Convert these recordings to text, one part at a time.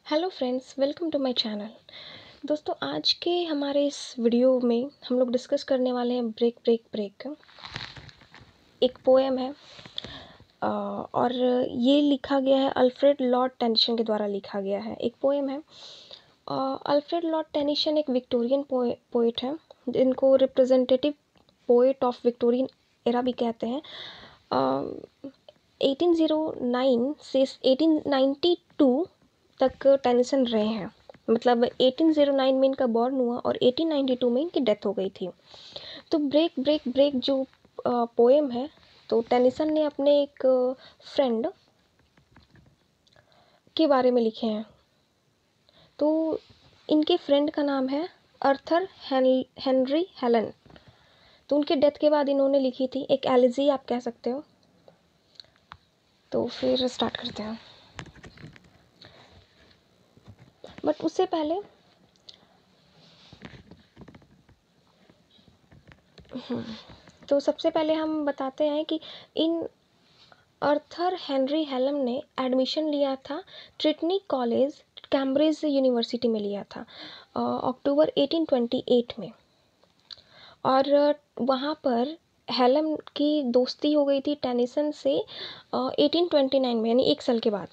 Hello friends, welcome to my channel. दोस्तों, आज के हमारे इस वीडियो में हम लोग डिस्कस करने वाले हैं ब्रेक ब्रेक ब्रेक। एक पोएम है और ये लिखा गया है अल्फ्रेड लॉर्ड टेनिसन के द्वारा लिखा गया है। एक पोएम है। अल्फ्रेड लॉर्ड टेनिसन एक विक्टोरियन पोएट है, जिनको representative poet of Victorian era भी कहते हैं। 1809 से 1892 तक टेनिसन रहे हैं। मतलब 1809 में इनका बॉर्न हुआ और 1892 में इनकी डेथ हो गई थी। तो ब्रेक ब्रेक ब्रेक जो पोएम है, तो टेनिसन ने अपने एक फ्रेंड के बारे में लिखे हैं। तो इनके फ्रेंड का नाम है आर्थर हेनरी हेलन। तो उनके डेथ के बाद इन्होंने लिखी थी, एक एलिजी आप कह सकते हो। तो फिर स्टार्ट करते हैं। बट उससे पहले तो सबसे पहले हम बताते हैं कि इन आर्थर हेनरी हेलन ने एडमिशन लिया था ट्रिटनी कॉलेज कैम्ब्रिज यूनिवर्सिटी में लिया था अक्टूबर 1828 में। और वहाँ पर हेलन की दोस्ती हो गई थी टेनिसन से 1829 में, यानी एक साल के बाद।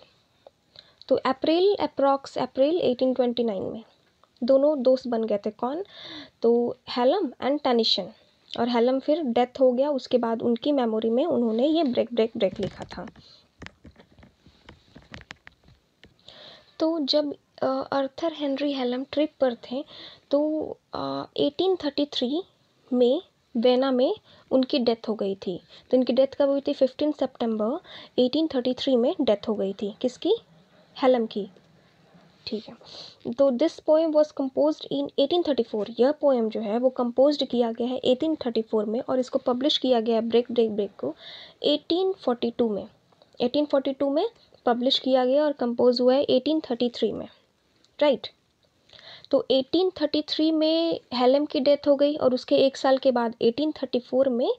तो अप्रैल 1829 में दोनों दोस्त बन गए थे। कौन? तो हेलन एंड टेनिसन। और हेलन फिर डेथ हो गया, उसके बाद उनकी मेमोरी में उन्होंने ये ब्रेक ब्रेक ब्रेक लिखा था। तो जब आर्थर हेनरी हेलन ट्रिप पर थे तो 1833 में वेना में उनकी डेथ हो गई थी। तो इनकी डेथ कब हुई थी? 15 सितंबर 1833 में डेथ हो गई थी। किसकी? हेलन की। ठीक है। तो दिस पोएम वॉज कंपोज्ड इन 1834। यह पोएम जो है वो कंपोज्ड किया गया है 1834 में, और इसको पब्लिश किया गया है ब्रेक ब्रेक ब्रेक को 1842 में। 1842 में पब्लिश किया गया और कंपोज हुआ है 1833 में, राइट। तो 1833 में हेलन की डेथ हो गई और उसके एक साल के बाद 1834 में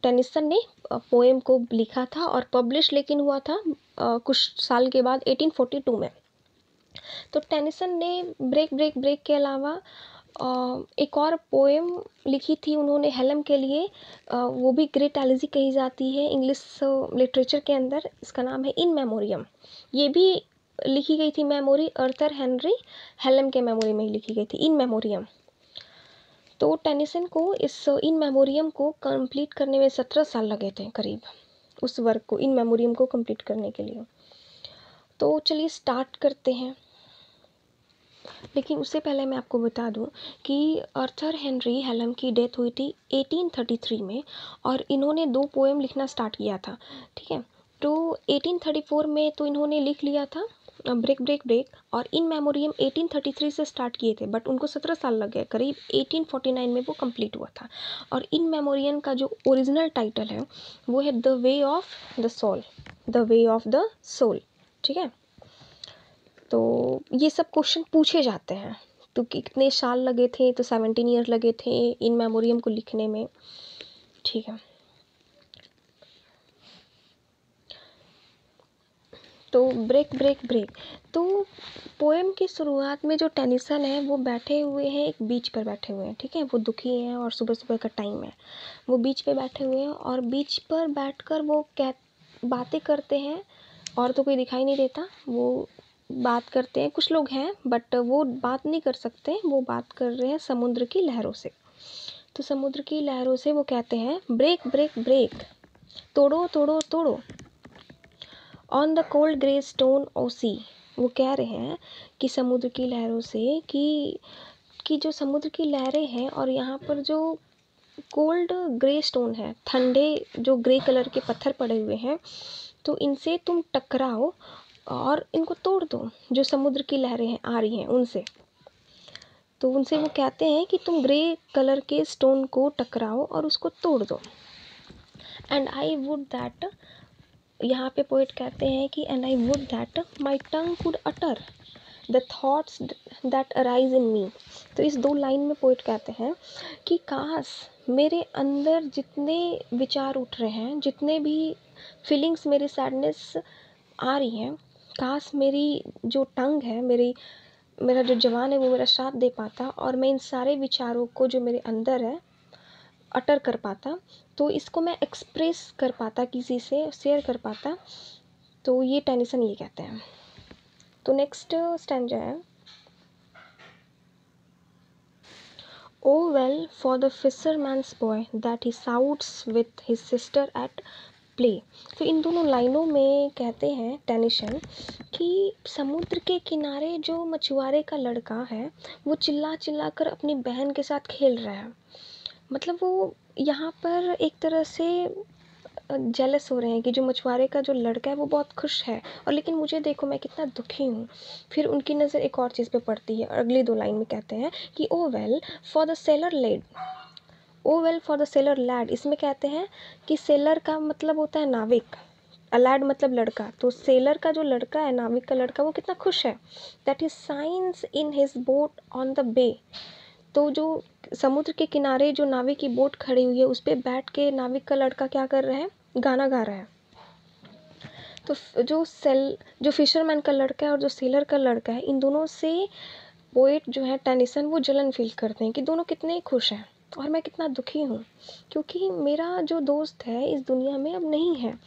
टेनिसन ने पोएम को लिखा था और पब्लिश लेकिन हुआ था कुछ साल के बाद 1842 में। तो टेनिसन ने ब्रेक ब्रेक ब्रेक के अलावा एक और पोएम लिखी थी उन्होंने हेलन के लिए। वो भी ग्रेट एलिजी कही जाती है इंग्लिश लिटरेचर के अंदर। इसका नाम है इन मेमोरियम। ये भी लिखी गई थी मेमोरी आर्थर हेनरी हेलन के मेमोरी में ही लिखी गई थी, इन मेमोरियम। तो टेनिसन को इस इन मेमोरियम को कंप्लीट करने में 17 साल लगे थे करीब, उस वर्क को, इन मेमोरियम को कंप्लीट करने के लिए। तो चलिए स्टार्ट करते हैं। लेकिन उससे पहले मैं आपको बता दूं कि आर्थर हेनरी हेलन की डेथ हुई थी 1833 में और इन्होंने 2 पोएम लिखना स्टार्ट किया था, ठीक है। तो 1834 में तो इन्होंने लिख लिया था ब्रेक ब्रेक ब्रेक, और इन मेमोरियम 1833 से स्टार्ट किए थे, बट उनको 17 साल लग गए, करीब 1849 में वो कंप्लीट हुआ था। और इन मेमोरियम का जो ओरिजिनल टाइटल है वो है the way of the soul, the way of the soul, ठीक है। तो ये सब क्वेश्चन पूछे जाते हैं। तो कितने साल लगे थे? तो 17 ईयर लगे थे इन मेमोरियम को लिखने में, ठीक है। तो ब्रेक ब्रेक ब्रेक, तो पोएम की शुरुआत में जो टेनिसन है वो बैठे हुए हैं, एक बीच पर बैठे हुए हैं, ठीक है। वो दुखी हैं और सुबह सुबह का टाइम है, वो बीच पे बैठे हुए हैं और बीच पर बैठकर वो बातें करते हैं। और तो कोई दिखाई नहीं देता, वो बात करते हैं। कुछ लोग हैं बट वो बात नहीं कर सकते, वो बात कर रहे हैं समुद्र की लहरों से। तो समुद्र की लहरों से वो कहते हैं ब्रेक ब्रेक ब्रेक, तोड़ो तोड़ो तोड़ो, on the cold grey stone O sea. वो कह रहे हैं कि समुद्र की लहरों से कि जो समुद्र की लहरें हैं और यहाँ पर जो कोल्ड ग्रे स्टोन है, ठंडे जो ग्रे कलर के पत्थर पड़े हुए हैं, तो इनसे तुम टकराओ और इनको तोड़ दो। जो समुद्र की लहरें हैं आ रही हैं उनसे, तो उनसे वो कहते हैं कि तुम ग्रे कलर के स्टोन को टकराओ और उसको तोड़ दो। एंड आई वुड दैट, यहाँ पे पोइट कहते हैं कि and I would that my tongue could utter the thoughts that arise in me. तो इस 2 लाइन में पोइट कहते हैं कि काश मेरे अंदर जितने विचार उठ रहे हैं, जितने भी फीलिंग्स, मेरी सैडनेस आ रही हैं, काश मेरी जो टंग है, मेरा जो ज़बान है वो मेरा साथ दे पाता और मैं इन सारे विचारों को जो मेरे अंदर है अटर कर पाता, तो इसको मैं एक्सप्रेस कर पाता, किसी से शेयर कर पाता। तो ये टेनिसन ये कहते हैं। तो नेक्स्ट स्टैंजा है, O well for the fisherman's boy that he shouts with his sister at play. तो इन दोनों लाइनों में कहते हैं टेनिसन कि समुद्र के किनारे जो मछुआरे का लड़का है वो चिल्ला चिल्ला कर अपनी बहन के साथ खेल रहा है। मतलब वो यहाँ पर एक तरह से जेलस हो रहे हैं कि जो मछुआरे का जो लड़का है वो बहुत खुश है और लेकिन मुझे देखो मैं कितना दुखी हूँ। फिर उनकी नज़र एक और चीज़ पे पड़ती है, अगली 2 लाइन में कहते हैं कि O well for the sailor lad, O well for the sailor lad. इसमें कहते हैं कि सेलर का मतलब होता है नाविक, लैड मतलब लड़का। तो सेलर का जो लड़का है, नाविक का लड़का, वो कितना खुश है। That is sings in his boat on the bay. तो जो समुद्र के किनारे जो नाविक की बोट खड़ी हुई है उस पर बैठ के नाविक का लड़का क्या कर रहा है, गाना गा रहा है। तो जो फिशरमैन का लड़का है और जो सेलर का लड़का है, इन दोनों से पोएट जो है टेनिसन वो जलन फील करते हैं कि दोनों कितने खुश हैं और मैं कितना दुखी हूँ, क्योंकि मेरा जो दोस्त है इस दुनिया में अब नहीं है,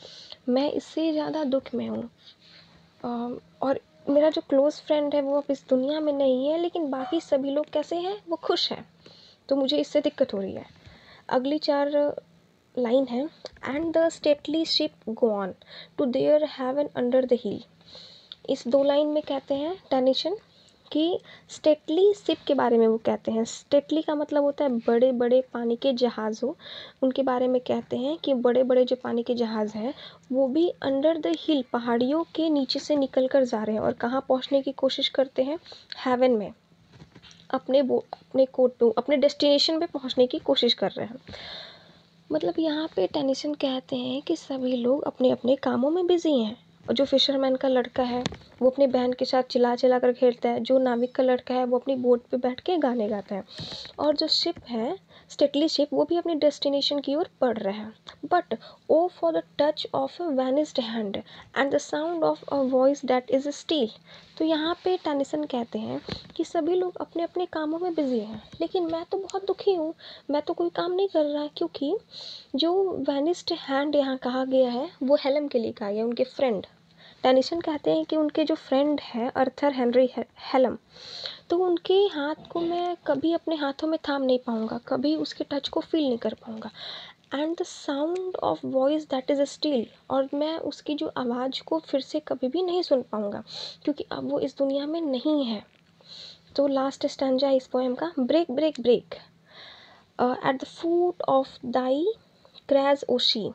मैं इससे ज़्यादा दुख में हूँ। और मेरा जो क्लोज़ फ्रेंड है वो अब इस दुनिया में नहीं है, लेकिन बाकी सभी लोग कैसे हैं, वो खुश हैं। तो मुझे इससे दिक्कत हो रही है। अगली 4 लाइन है, and the stately ship go on to their haven under the hill. इस 2 लाइन में कहते हैं टेनिसन कि स्टेटली शिप के बारे में वो कहते हैं। स्टेटली का मतलब होता है बड़े बड़े पानी के जहाज़ हो, उनके बारे में कहते हैं कि बड़े बड़े जो पानी के जहाज़ हैं वो भी अंडर द हिल, पहाड़ियों के नीचे से निकल कर जा रहे हैं और कहाँ पहुँचने की कोशिश करते हैं, हेवन में, अपने डेस्टिनेशन पे पहुँचने की कोशिश कर रहे हैं। मतलब यहाँ पे टेनिसन कहते हैं कि सभी लोग अपने अपने कामों में बिजी हैं और जो फिशरमैन का लड़का है वो अपनी बहन के साथ चिल्ला चिल्ला कर खेलता है, जो नाविक का लड़का है वो अपनी बोट पे बैठ के गाने गाता है, और जो शिप है स्टेटली शिप वो भी अपनी डेस्टिनेशन की ओर बढ़ रहा है। But O for the touch of a vanished hand and the sound of a voice that is still. तो यहाँ पे टेनिसन कहते हैं कि सभी लोग अपने अपने कामों में बिजी हैं, लेकिन मैं तो बहुत दुखी हूँ, मैं तो कोई काम नहीं कर रहा, क्योंकि जो वैनिस्ड हैंड यहाँ कहा गया है वो हेलम के लिए कहा गया, उनके फ्रेंड। टेनिसन कहते हैं कि उनके जो फ्रेंड है अर्थर हेनरी हेलम, तो उनके हाथ को मैं कभी अपने हाथों में थाम नहीं पाऊँगा, कभी उसके टच को फील नहीं कर पाऊँगा। And the sound of voice that is steel, और मैं उसकी जो आवाज़ को फिर से कभी भी नहीं सुन पाऊँगा, क्योंकि अब वो इस दुनिया में नहीं है। तो लास्ट स्टैंजा इस पोएम का, break break break at the foot of thy crags O sea.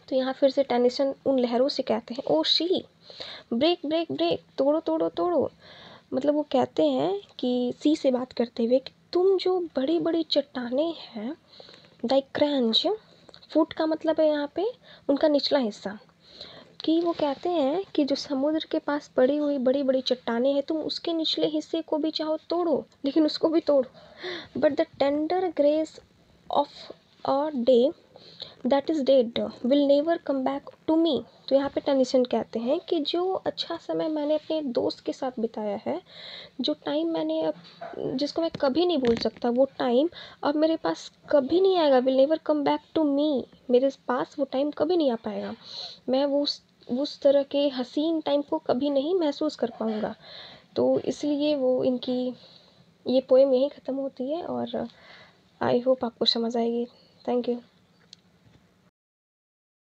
तो यहाँ फिर से टेनिसन उन लहरों से कहते हैं, O she break break break, तोड़ो तोड़ो तोड़ो। मतलब वो कहते हैं कि सी से बात करते हुए कि तुम जो बड़ी बड़ी चट्टानें हैं, दाई क्रैंच, फुट का मतलब है यहाँ पे उनका निचला हिस्सा, कि वो कहते हैं कि जो समुद्र के पास पड़ी हुई बड़ी बड़ी चट्टानें हैं तुम उसके निचले हिस्से को भी चाहो तोड़ो, लेकिन उसको भी तोड़ो। But the tender grace of a day that is dead will never come back to me. तो यहाँ पे टेनिसन कहते हैं कि जो अच्छा समय मैंने अपने दोस्त के साथ बिताया है, जो टाइम मैंने जिसको मैं कभी नहीं भूल सकता, वो टाइम अब मेरे पास कभी नहीं आएगा, will never come back to me, मेरे पास वो टाइम कभी नहीं आ पाएगा, मैं वो उस तरह के हसीन टाइम को कभी नहीं महसूस कर पाऊँगा। तो इसलिए वो इनकी ये पोएम यहीं ख़त्म होती है और आई होप आपको समझ आएगी। Thank you.